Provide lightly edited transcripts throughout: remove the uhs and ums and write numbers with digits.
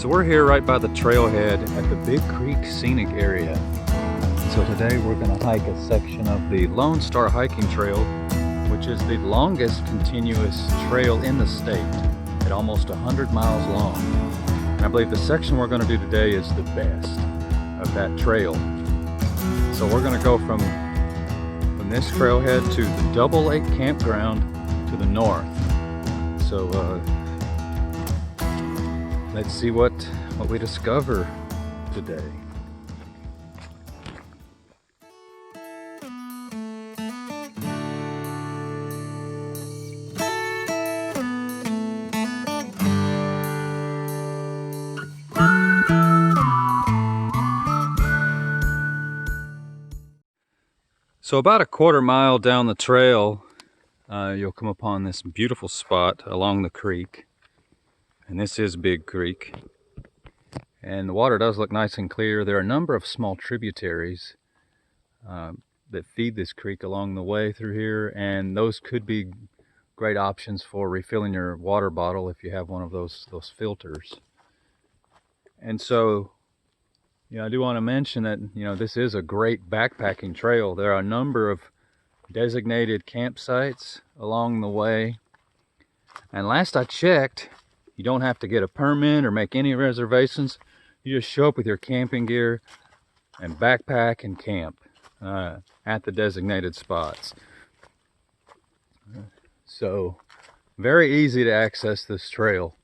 So we're here right by the trailhead at the Big Creek Scenic Area. So today we're going to hike a section of the Lone Star Hiking Trail, which is the longest continuous trail in the state at almost 100 miles long. And I believe the section we're going to do today is the best of that trail. So we're going to go from this trailhead to the Double Lake Campground to the north. So let's see what we discover today. So about a quarter mile down the trail, you'll come upon this beautiful spot along the creek. And this is Big Creek. And the water does look nice and clear. There are a number of small tributaries that feed this creek along the way through here. And those could be great options for refilling your water bottle if you have one of those filters. And so, I do want to mention that, this is a great backpacking trail. There are a number of designated campsites along the way. And last I checked, you don't have to get a permit or make any reservations. You just show up with your camping gear and backpack and camp at the designated spots. So, very easy to access this trail.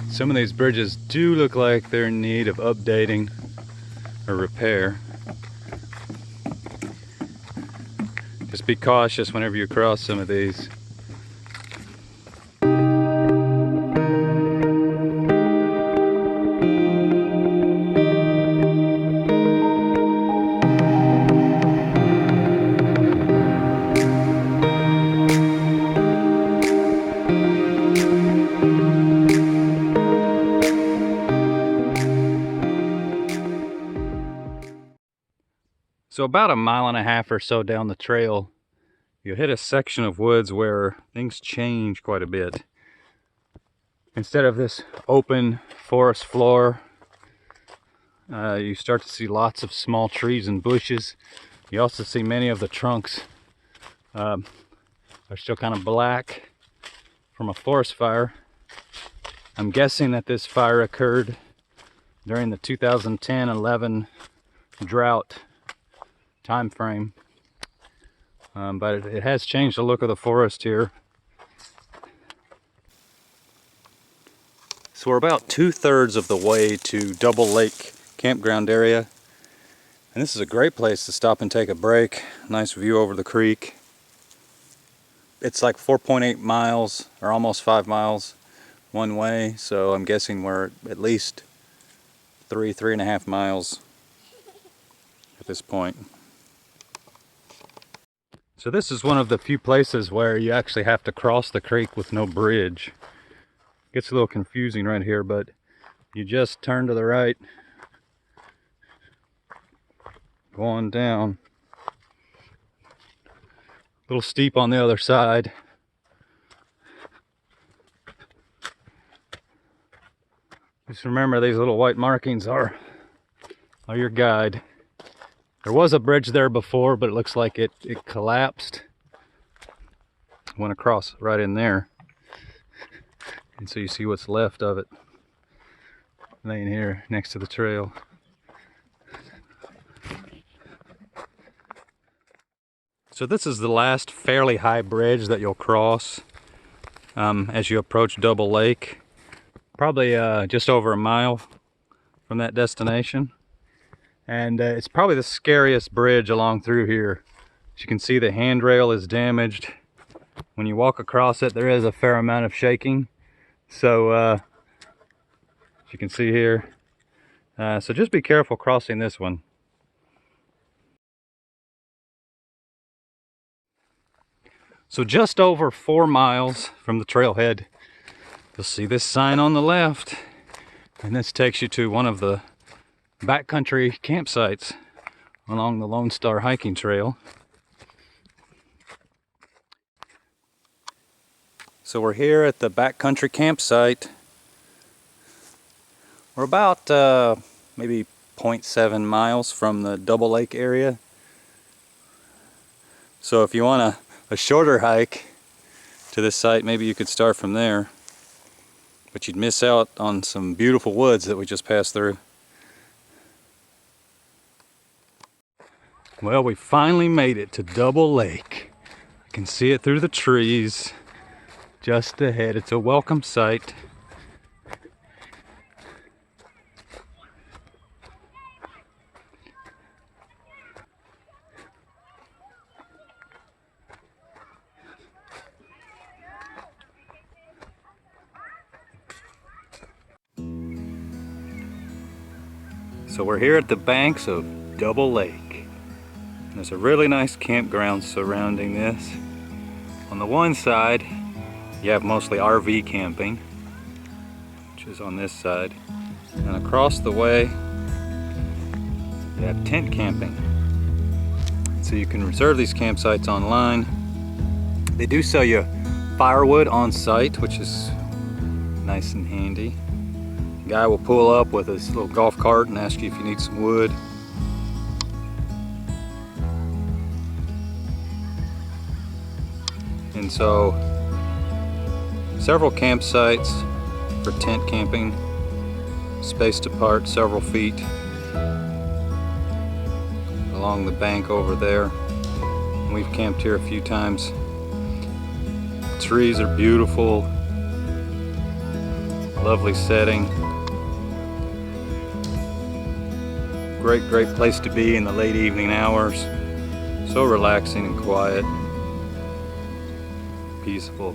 Some of these bridges do look like they're in need of updating or repair. Just be cautious whenever you cross some of these. So about 1.5 miles or so down the trail, you'll hit a section of woods where things change quite a bit. Instead of this open forest floor, you start to see lots of small trees and bushes. You also see many of the trunks are still kind of black from a forest fire. I'm guessing that this fire occurred during the 2010-11 drought time frame, but it has changed the look of the forest here. So we're about 2/3 of the way to Double Lake Campground area, and this is a great place to stop and take a break. Nice view over the creek. It's like 4.8 miles or almost 5 miles one way, so I'm guessing we're at least 3.5 miles at this point. So this is one of the few places where you actually have to cross the creek with no bridge. It gets a little confusing right here, but you just turn to the right, go on down. A little steep on the other side. Just remember, these little white markings are your guide. There was a bridge there before, but it looks like it collapsed. Went across right in there. And so you see what's left of it laying here next to the trail. So this is the last fairly high bridge that you'll cross as you approach Double Lake. Probably just over a mile from that destination. And it's probably the scariest bridge along through here. As you can see, the handrail is damaged. When you walk across it, there is a fair amount of shaking. So as you can see here, so just be careful crossing this one. So just over 4 miles from the trailhead, you'll see this sign on the left, and this takes you to one of the backcountry campsites along the Lone Star hiking trail. So we're here at the backcountry campsite. We're about maybe 0.7 miles from the Double Lake area. So if you want a shorter hike to this site, maybe you could start from there. But you'd miss out on some beautiful woods that we just passed through. Well, we finally made it to Double Lake. I can see it through the trees just ahead. It's a welcome sight. So we're here at the banks of Double Lake. There's a really nice campground surrounding this. On the one side, you have mostly RV camping, which is on this side. And across the way, you have tent camping. So you can reserve these campsites online. They do sell you firewood on site, which is nice and handy. The guy will pull up with his little golf cart and ask you if you need some wood. And so, several campsites for tent camping, spaced apart several feet along the bank over there. We've camped here a few times. The trees are beautiful, lovely setting. Great place to be in the late evening hours. So relaxing and quiet, peaceful.